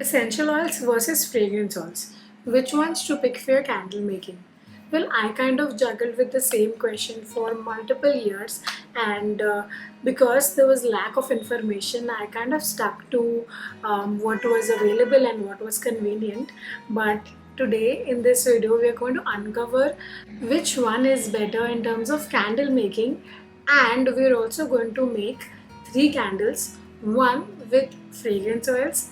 Essential oils versus fragrance oils. Which ones to pick for your candle making? Well, I kind of juggled with the same question for multiple years, and because there was lack of information, I kind of stuck to what was available and what was convenient. But today, in this video, we are going to uncover which one is better in terms of candle making, and we're also going to make three candles, one with fragrance oils,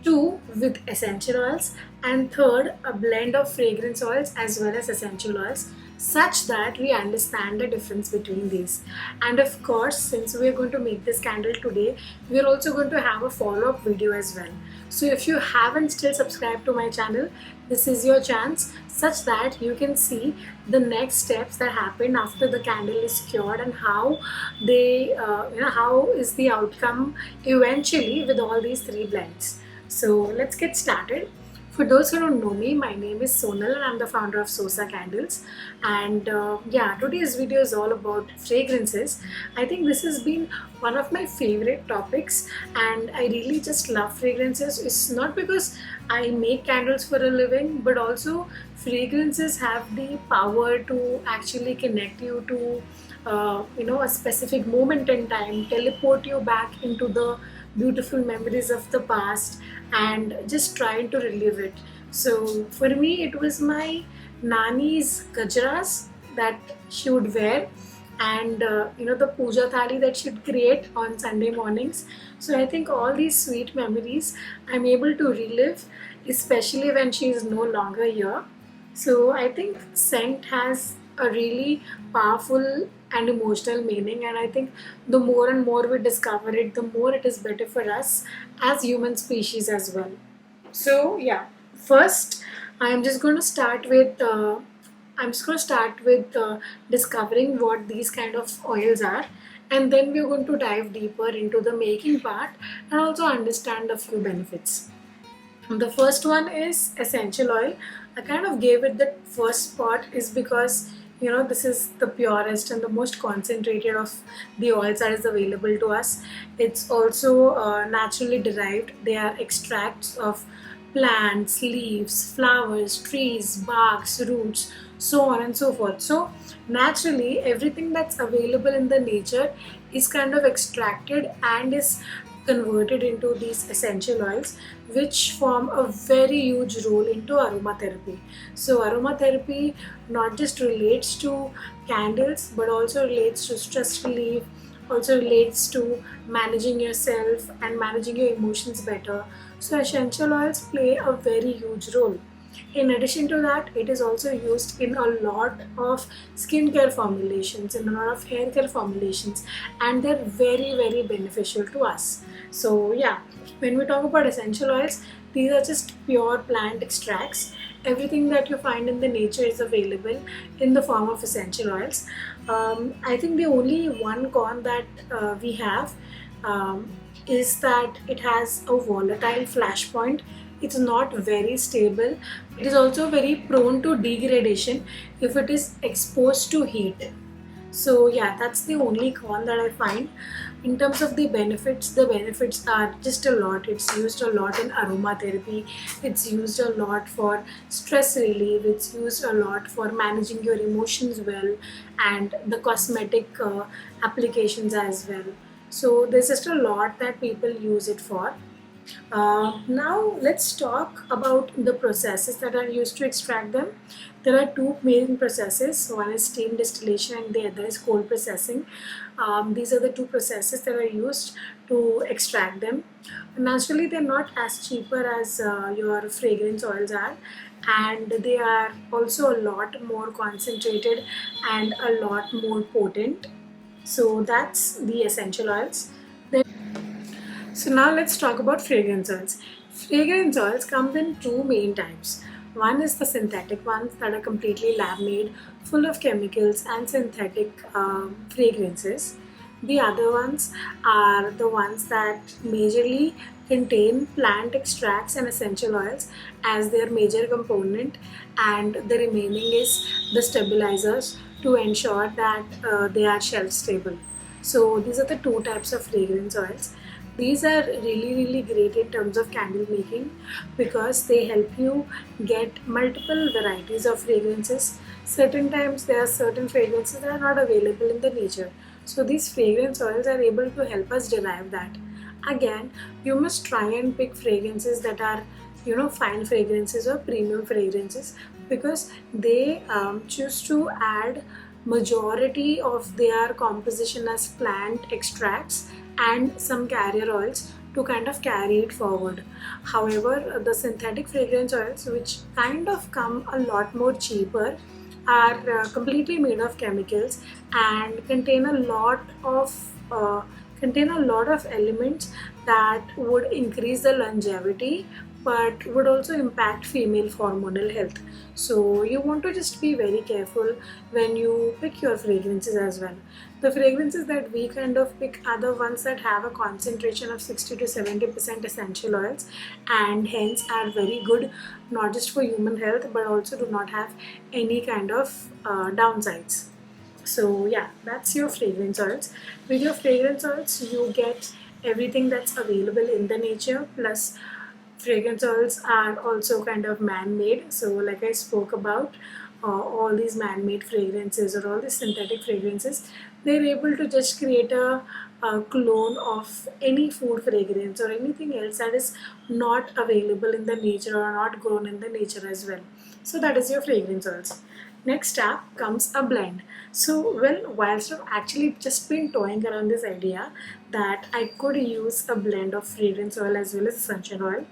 two with essential oils, and third a blend of fragrance oils as well as essential oils, such that we understand the difference between these. And of course, since we are going to make this candle today, we are also going to have a follow-up video as well. So if you haven't still subscribed to my channel, this is your chance, such that you can see the next steps that happen after the candle is cured, and how they how is the outcome eventually with all these three blends. So let's get started. For those who don't know me, my name is Sonal and I'm the founder of Sosa Candles. And yeah, today's video is all about fragrances. I think this has been one of my favorite topics, and I really just love fragrances. It's not because I make candles for a living, but also fragrances have the power to actually connect you to a specific moment in time, teleport you back into the beautiful memories of the past, and just trying to relive it. So for me, it was my nani's gajras that she would wear, and the puja thali that she'd create on Sunday mornings. So I think all these sweet memories I'm able to relive, especially when she is no longer here. So I think scent has a really powerful and emotional meaning, and I think the more and more we discover it, the more it is better for us as human species as well. So yeah, first I'm just going to start with discovering what these kind of oils are, and then we're going to dive deeper into the making part and also understand a few benefits. The first one is essential oil. I kind of gave it the first spot is because this is the purest and the most concentrated of the oils that is available to us. It's also naturally derived. They are extracts of plants, leaves, flowers, trees, barks, roots, so on and so forth. So naturally, everything that's available in the nature is kind of extracted and is converted into these essential oils, which form a very huge role into aromatherapy. So aromatherapy not just relates to candles, but also relates to stress relief, also relates to managing yourself and managing your emotions better. So essential oils play a very huge role. In addition to that, it is also used in a lot of skincare formulations and a lot of hair care formulations, and they're very, very beneficial to us. So yeah, when we talk about essential oils, these are just pure plant extracts. Everything that you find in the nature is available in the form of essential oils. I think the only one con that we have is that it has a volatile flash point. It's not very stable. It is also very prone to degradation if it is exposed to heat. So yeah, that's the only con that I find. In terms of the benefits are just a lot. It's used a lot in aromatherapy. It's used a lot for stress relief. It's used a lot for managing your emotions well, and the cosmetic applications as well. So there's just a lot that people use it for. Now let's talk about the processes that are used to extract them. There are two main processes. One is steam distillation and the other is cold processing. These are the two processes that are used to extract them. Naturally, they're not as cheaper as your fragrance oils are, and they are also a lot more concentrated and a lot more potent. So that's the essential oils. So now let's talk about fragrance oils. Fragrance oils come in two main types. One is the synthetic ones that are completely lab made, full of chemicals and synthetic fragrances. The other ones are the ones that majorly contain plant extracts and essential oils as their major component, and the remaining is the stabilizers to ensure that they are shelf stable. So these are the two types of fragrance oils. These are really great in terms of candle making because they help you get multiple varieties of fragrances. Certain times there are certain fragrances that are not available in the nature, so these fragrance oils are able to help us derive that. Again, you must try and pick fragrances that are, fine fragrances or premium fragrances, because they choose to add majority of their composition as plant extracts and some carrier oils to kind of carry it forward. However, the synthetic fragrance oils, which kind of come a lot more cheaper, are completely made of chemicals and contain a lot of elements that would increase the longevity but would also impact female hormonal health. So you want to just be very careful when you pick your fragrances as well. The fragrances that we kind of pick are the ones that have a concentration of 60 to 70% essential oils, and hence are very good not just for human health but also do not have any kind of downsides. So yeah, that's your fragrance oils. With your fragrance oils you get everything that's available in the nature, plus fragrance oils are also kind of man-made. So like I spoke about, all these man-made fragrances or all these synthetic fragrances, they're able to just create a clone of any food fragrance or anything else that is not available in the nature or not grown in the nature as well. So that is your fragrance oils. Next up comes a blend. So, well, whilst I've actually just been toying around this idea that I could use a blend of fragrance oil as well as essential oil,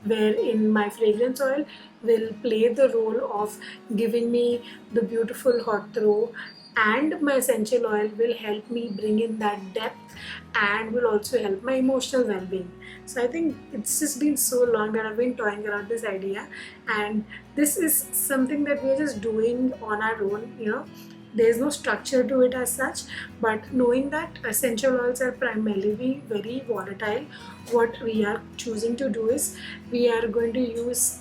wherein my fragrance oil will play the role of giving me the beautiful hot throw, and my essential oil will help me bring in that depth and will also help my emotional well-being. So I think it's just been so long that I've been toying around this idea, and this is something that we're just doing on our own. There's no structure to it as such, but knowing that essential oils are primarily very volatile, what we are choosing to do is we are going to use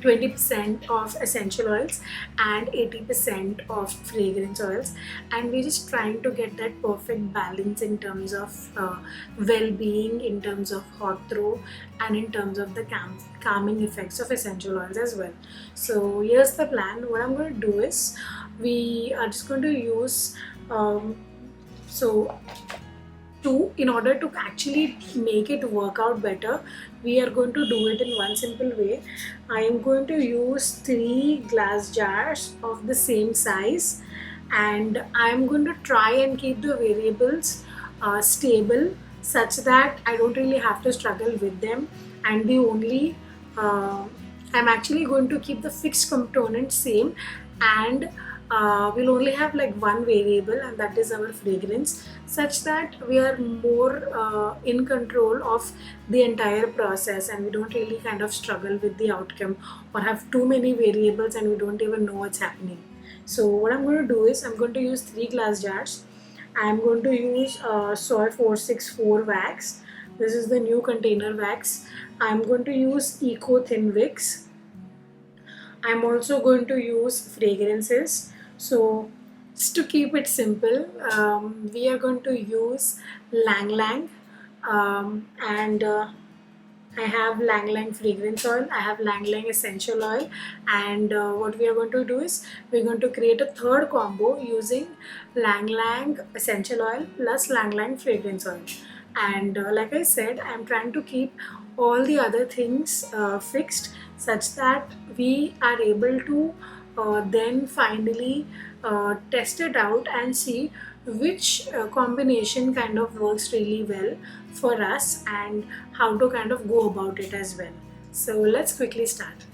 20% of essential oils and 80% of fragrance oils, and we're just trying to get that perfect balance in terms of well-being, in terms of hot throw, and in terms of the calming effects of essential oils as well. So here's the plan. What I'm going to do is we are just going to use so in order to actually make it work out better, we are going to do it in one simple way. I am going to use 3 glass jars of the same size, and I am going to try and keep the variables stable such that I don't really have to struggle with them, and the only I'm actually going to keep the fixed component same, and we'll only have like one variable, and that is our fragrance, such that we are more in control of the entire process and we don't really kind of struggle with the outcome or have too many variables and we don't even know what's happening. So what I'm going to do is I'm going to use 3 glass jars. I'm going to use soy 464 wax. This is the new container wax. I'm going to use eco thin wicks. I'm also going to use fragrances. So just to keep it simple, we are going to use Ylang Ylang, and I have Ylang Ylang fragrance oil, I have Ylang Ylang essential oil, and what we are going to do is we're going to create a third combo using Ylang Ylang essential oil plus Ylang Ylang fragrance oil. And like I said, I'm trying to keep all the other things fixed such that we are able to then finally test it out and see which combination kind of works really well for us and how to kind of go about it as well. So let's quickly start.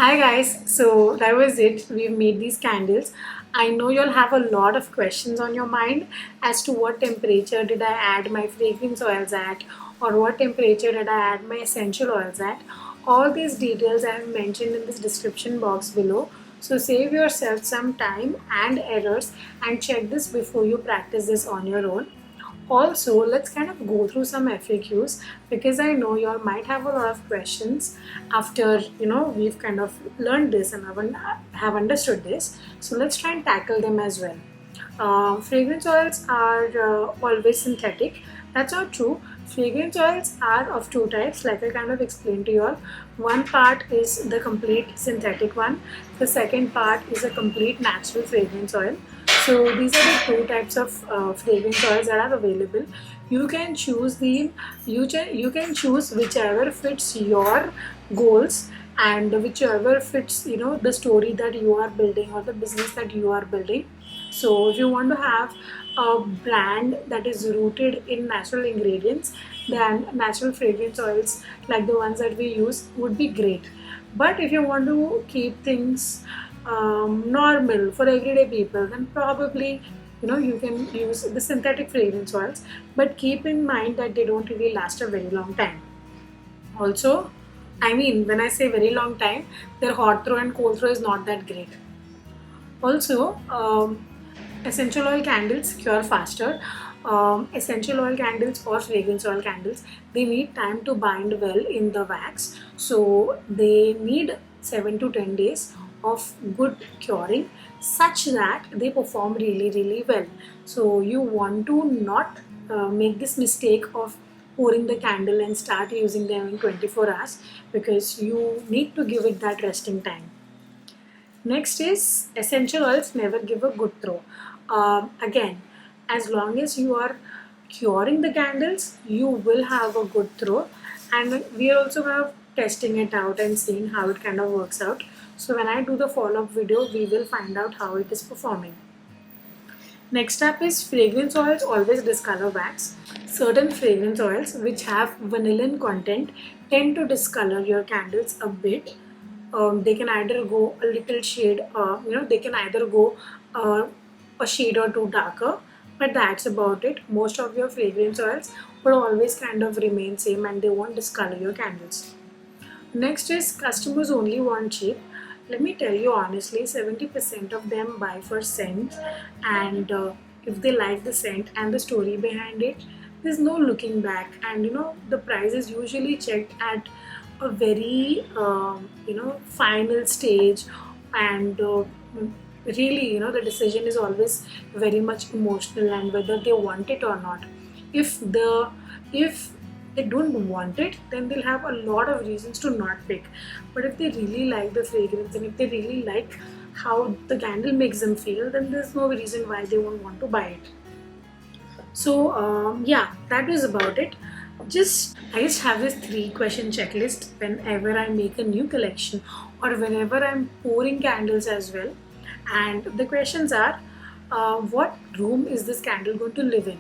Hi guys, so that was it. We've made these candles. I know you'll have a lot of questions on your mind as to what temperature did I add my fragrance oils at, or what temperature did I add my essential oils at. All these details I have mentioned in this description box below. So save yourself some time and errors and check this before you practice this on your own. Also, let's kind of go through some FAQs because I know you all might have a lot of questions after we've kind of learned this and have understood this. So let's try and tackle them as well. Fragrance oils are always synthetic. That's not true. Fragrance oils are of two types, like I kind of explained to you all. One part is the complete synthetic one. The second part is a complete natural fragrance oil. So these are the two types of fragrance oils that are available. You can choose you can choose whichever fits your goals and whichever fits the story that you are building or the business that you are building. So if you want to have a brand that is rooted in natural ingredients, then natural fragrance oils like the ones that we use would be great. But if you want to keep things normal for everyday people, then probably you can use the synthetic fragrance oils, but keep in mind that they don't really last a very long time. Also, I mean, when I say very long time, their hot throw and cold throw is not that great. Also, essential oil candles cure faster. Essential oil candles or fragrance oil candles, they need time to bind well in the wax, so they need 7 to 10 days of good curing such that they perform really well. So you want to not make this mistake of pouring the candle and start using them in 24 hours, because you need to give it that resting time. Next is essential oils never give a good throw. Again, as long as you are curing the candles, you will have a good throw, and we are also have testing it out and seeing how it kind of works out. So when I do the follow-up video, we will find out how it is performing. Next up is fragrance oils always discolor wax. Certain fragrance oils which have vanillin content tend to discolor your candles a bit. They can either go a little shade, they can either go a shade or two darker, but that's about it. Most of your fragrance oils will always kind of remain same and they won't discolor your candles. Next is customers only want cheap. Let me tell you honestly, 70% of them buy for scent, and if they like the scent and the story behind it, there's no looking back. And the price is usually checked at a very final stage, and really the decision is always very much emotional and whether they want it or not. If they don't want it, then they'll have a lot of reasons to not pick. But if they really like the fragrance and if they really like how the candle makes them feel, then there's no reason why they won't want to buy it. So yeah, that was about it. I just have this 3-question checklist whenever I make a new collection or whenever I'm pouring candles as well. And the questions are, what room is this candle going to live in?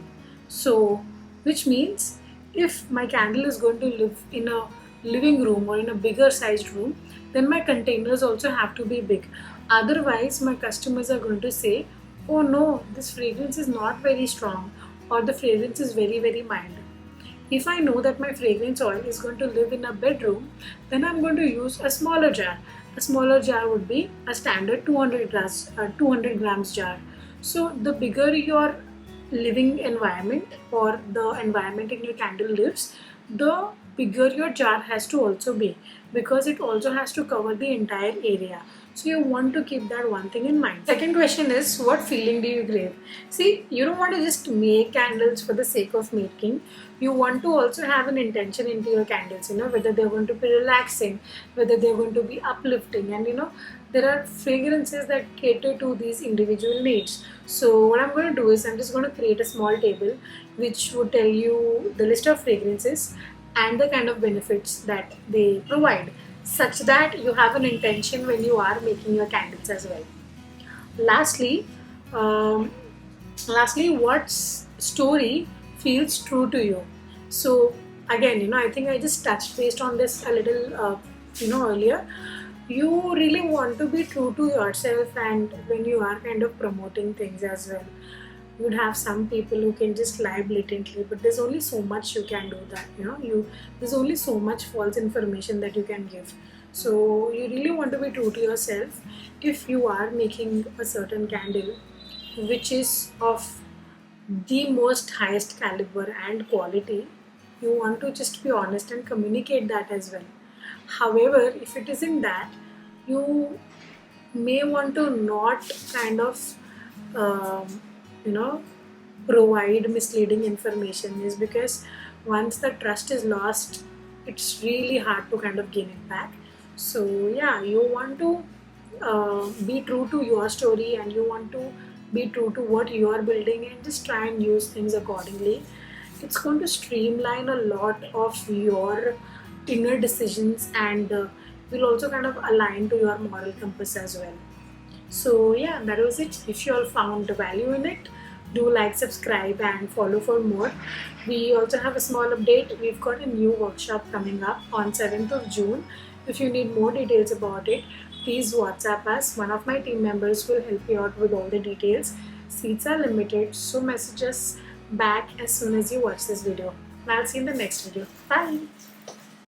So, which means if my candle is going to live in a living room or in a bigger sized room, then my containers also have to be big. Otherwise, my customers are going to say, oh no, this fragrance is not very strong, or the fragrance is very mild. If I know that my fragrance oil is going to live in a bedroom, then I'm going to use a smaller jar. A smaller jar would be a standard 200 grams jar. So the bigger your living environment or the environment in your candle lives, the bigger your jar has to also be, because it also has to cover the entire area. So you want to keep that one thing in mind. Second question is, what feeling do you crave? See, you don't want to just make candles for the sake of making. You want to also have an intention into your candles, whether they're going to be relaxing, whether they're going to be uplifting, and there are fragrances that cater to these individual needs. So what I'm going to do is I'm just going to create a small table which would tell you the list of fragrances and the kind of benefits that they provide, such that you have an intention when you are making your candles as well. Lastly, what story feels true to you? So again, I think I just touched based on this a little, earlier. you really want to be true to yourself, and when you are kind of promoting things as well, you'd have some people who can just lie blatantly, but there's only so much you can do that, there's only so much false information that you can give. So you really want to be true to yourself. If you are making a certain candle which is of the most highest caliber and quality, you want to just be honest and communicate that as well. However, if it isn't that, you may want to not kind of um, you know provide misleading information, is because once the trust is lost, it's really hard to kind of gain it back. So yeah, you want to be true to your story, and you want to be true to what you are building, and just try and use things accordingly. It's going to streamline a lot of your inner decisions, and will also kind of align to your moral compass as well. So yeah, that was it. If you all found value in it, do like, subscribe, and follow for more. We also have a small update. We've got a new workshop coming up on 7th of June. If you need more details about it, please WhatsApp us. One of my team members will help you out with all the details. Seats are limited, so message us back as soon as you watch this video. I'll see you in the next video. Bye.